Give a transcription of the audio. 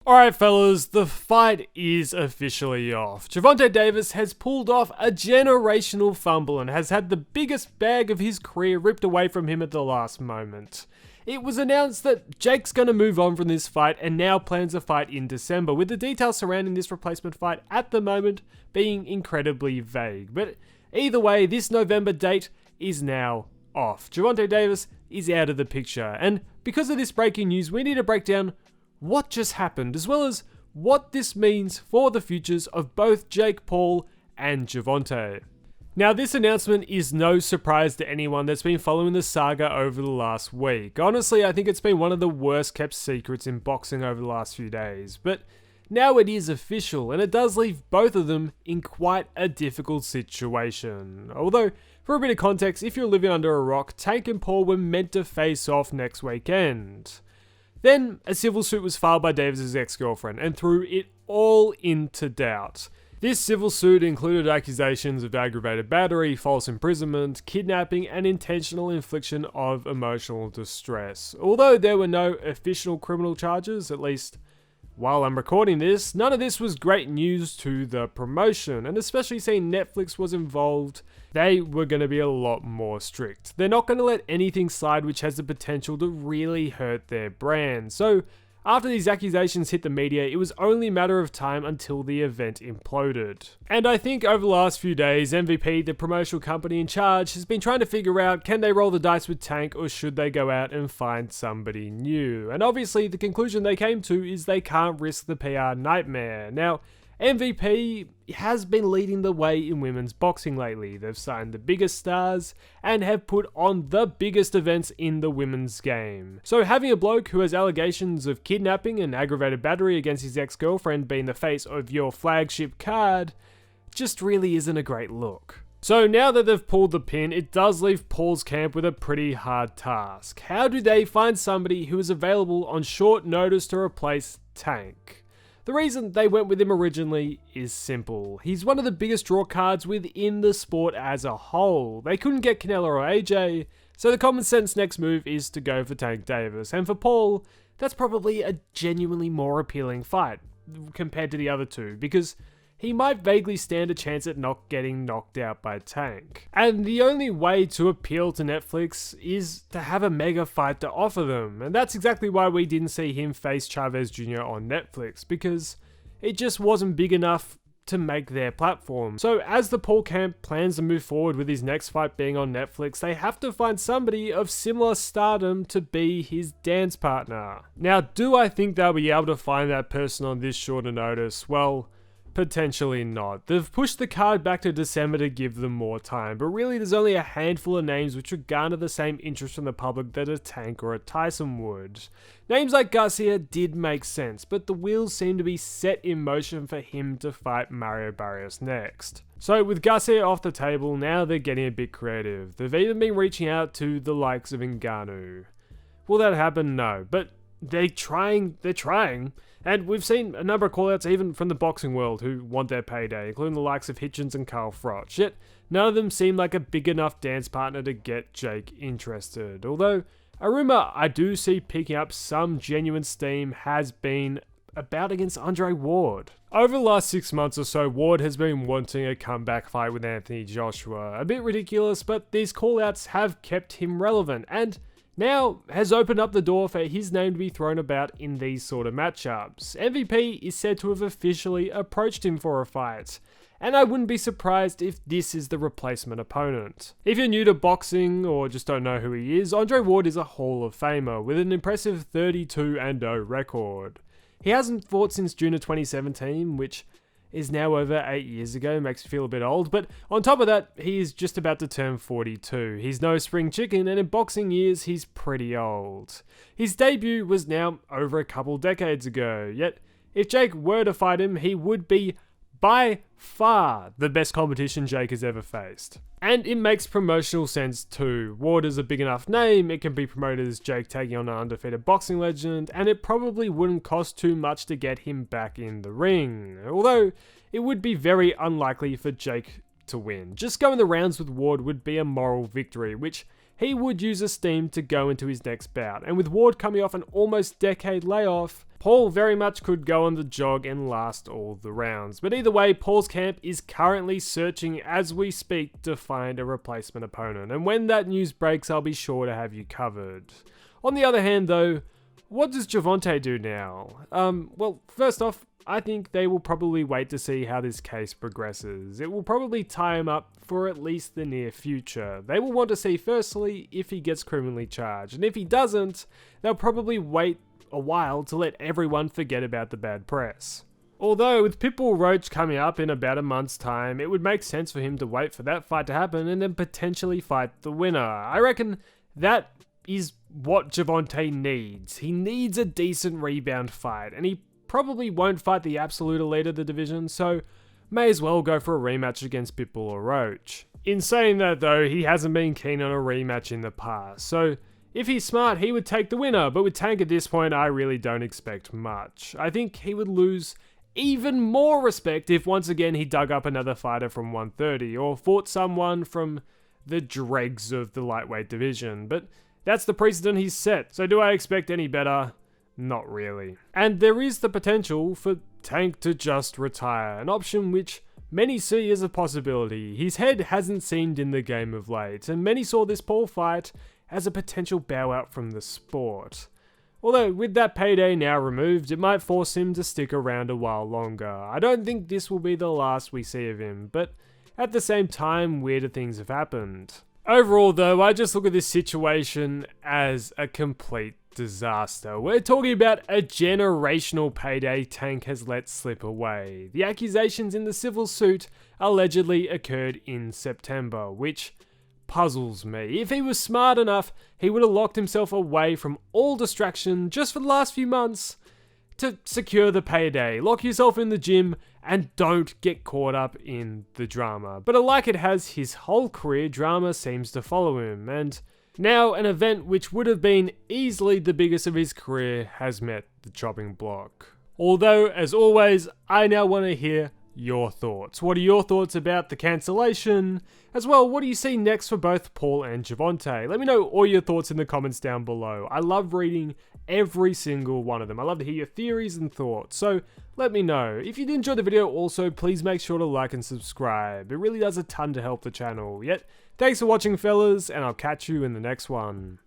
Alright fellas, the fight is officially off. Gervonta Davis has pulled off a generational fumble and has had the biggest bag of his career ripped away from him at the last moment. It was announced that Jake's going to move on from this fight and now plans a fight in December, with the details surrounding this replacement fight at the moment being incredibly vague. But either way, this November date is now off. Gervonta Davis is out of the picture, and because of this breaking news, we need to break down what just happened, as well as what this means for the futures of both Jake Paul and Gervonta. Now, this announcement is no surprise to anyone that's been following the saga over the last week. Honestly, I think it's been one of the worst kept secrets in boxing over the last few days, but now it is official, and it does leave both of them in quite a difficult situation. Although, for a bit of context, if you're living under a rock, Tank and Paul were meant to face off next weekend. Then, a civil suit was filed by Davis' ex-girlfriend and threw it all into doubt. This civil suit included accusations of aggravated battery, false imprisonment, kidnapping, and intentional infliction of emotional distress. Although there were no official criminal charges, at least while I'm recording this, none of this was great news to the promotion, and especially seeing Netflix was involved, they were going to be a lot more strict. They're not going to let anything slide which has the potential to really hurt their brand. So after these accusations hit the media, it was only a matter of time until the event imploded. And I think over the last few days, MVP, the promotional company in charge, has been trying to figure out, can they roll the dice with Tank or should they go out and find somebody new? And obviously the conclusion they came to is they can't risk the PR nightmare. Now, MVP has been leading the way in women's boxing lately. They've signed the biggest stars and have put on the biggest events in the women's game. So having a bloke who has allegations of kidnapping and aggravated battery against his ex-girlfriend being the face of your flagship card just really isn't a great look. So now that they've pulled the pin, it does leave Paul's camp with a pretty hard task. How do they find somebody who is available on short notice to replace Tank? The reason they went with him originally is simple. He's one of the biggest draw cards within the sport as a whole. They couldn't get Canelo or AJ, so the common sense next move is to go for Tank Davis. And for Paul, that's probably a genuinely more appealing fight compared to the other two, because he might vaguely stand a chance at not getting knocked out by Tank. And the only way to appeal to Netflix is to have a mega fight to offer them. And that's exactly why we didn't see him face Chavez Jr. on Netflix, because it just wasn't big enough to make their platform. So as the Paul camp plans to move forward with his next fight being on Netflix, they have to find somebody of similar stardom to be his dance partner. Now, do I think they'll be able to find that person on this shorter notice? Well, potentially not. They've pushed the card back to December to give them more time, but really there's only a handful of names which would garner the same interest from the public that a Tank or a Tyson would. Names like Garcia did make sense, but the wheels seem to be set in motion for him to fight Mario Barrios next. So with Garcia off the table, now they're getting a bit creative. They've even been reaching out to the likes of Ngannou. Will that happen? No, but they're trying. And we've seen a number of callouts even from the boxing world who want their payday, including the likes of Hitchens and Carl Froch. Yet none of them seem like a big enough dance partner to get Jake interested. Although a rumour I do see picking up some genuine steam has been a bout against Andre Ward. Over the last 6 months or so, Ward has been wanting a comeback fight with Anthony Joshua. A bit ridiculous, but these callouts have kept him relevant, and now has opened up the door for his name to be thrown about in these sort of matchups. MVP is said to have officially approached him for a fight, and I wouldn't be surprised if this is the replacement opponent. If you're new to boxing or just don't know who he is, Andre Ward is a Hall of Famer with an impressive 32-0 record. He hasn't fought since June of 2017, which is now over 8 years ago, makes me feel a bit old, but on top of that, he is just about to turn 42. He's no spring chicken, and in boxing years, he's pretty old. His debut was now over a couple decades ago, yet if Jake were to fight him, he would be by far the best competition Jake has ever faced. And it makes promotional sense too. Ward is a big enough name, it can be promoted as Jake taking on an undefeated boxing legend, and it probably wouldn't cost too much to get him back in the ring. Although, it would be very unlikely for Jake to win. Just going the rounds with Ward would be a moral victory, which he would use as steam to go into his next bout. And with Ward coming off an almost decade layoff, Paul very much could go on the jog and last all the rounds. But either way, Paul's camp is currently searching as we speak to find a replacement opponent. And when that news breaks, I'll be sure to have you covered. On the other hand though, what does Gervonta do now? Well, first off, I think they will probably wait to see how this case progresses. It will probably tie him up for at least the near future. They will want to see firstly if he gets criminally charged, and if he doesn't, they'll probably wait a while to let everyone forget about the bad press. Although with Pitbull Roach coming up in about a month's time, it would make sense for him to wait for that fight to happen and then potentially fight the winner. I reckon that is what Gervonta needs. He needs a decent rebound fight, and he probably won't fight the absolute elite of the division, so may as well go for a rematch against Pitbull or Roach. In saying that though, he hasn't been keen on a rematch in the past, so if he's smart, he would take the winner, but with Tank at this point, I really don't expect much. I think he would lose even more respect if once again he dug up another fighter from 130, or fought someone from the dregs of the lightweight division, but that's the precedent he's set, so do I expect any better? Not really. And there is the potential for Tank to just retire, an option which many see as a possibility. His head hasn't seemed in the game of late, and many saw this Paul fight as a potential bow out from the sport. Although with that payday now removed, it might force him to stick around a while longer. I don't think this will be the last we see of him, but at the same time, weirder things have happened. Overall though, I just look at this situation as a complete disaster. We're talking about a generational payday Tank has let slip away. The accusations in the civil suit allegedly occurred in September, which puzzles me. If he was smart enough, he would have locked himself away from all distraction just for the last few months to secure the payday. Lock yourself in the gym and don't get caught up in the drama. But like it has his whole career, drama seems to follow him, and now an event which would have been easily the biggest of his career has met the chopping block. Although, as always, I now want to hear your thoughts. What are your thoughts about the cancellation? As well, what do you see next for both Paul and Gervonta? Let me know all your thoughts in the comments down below. I love reading every single one of them. I love to hear your theories and thoughts, so let me know. If you did enjoy the video also, please make sure to like and subscribe. It really does a ton to help the channel. Yet, thanks for watching fellas, and I'll catch you in the next one.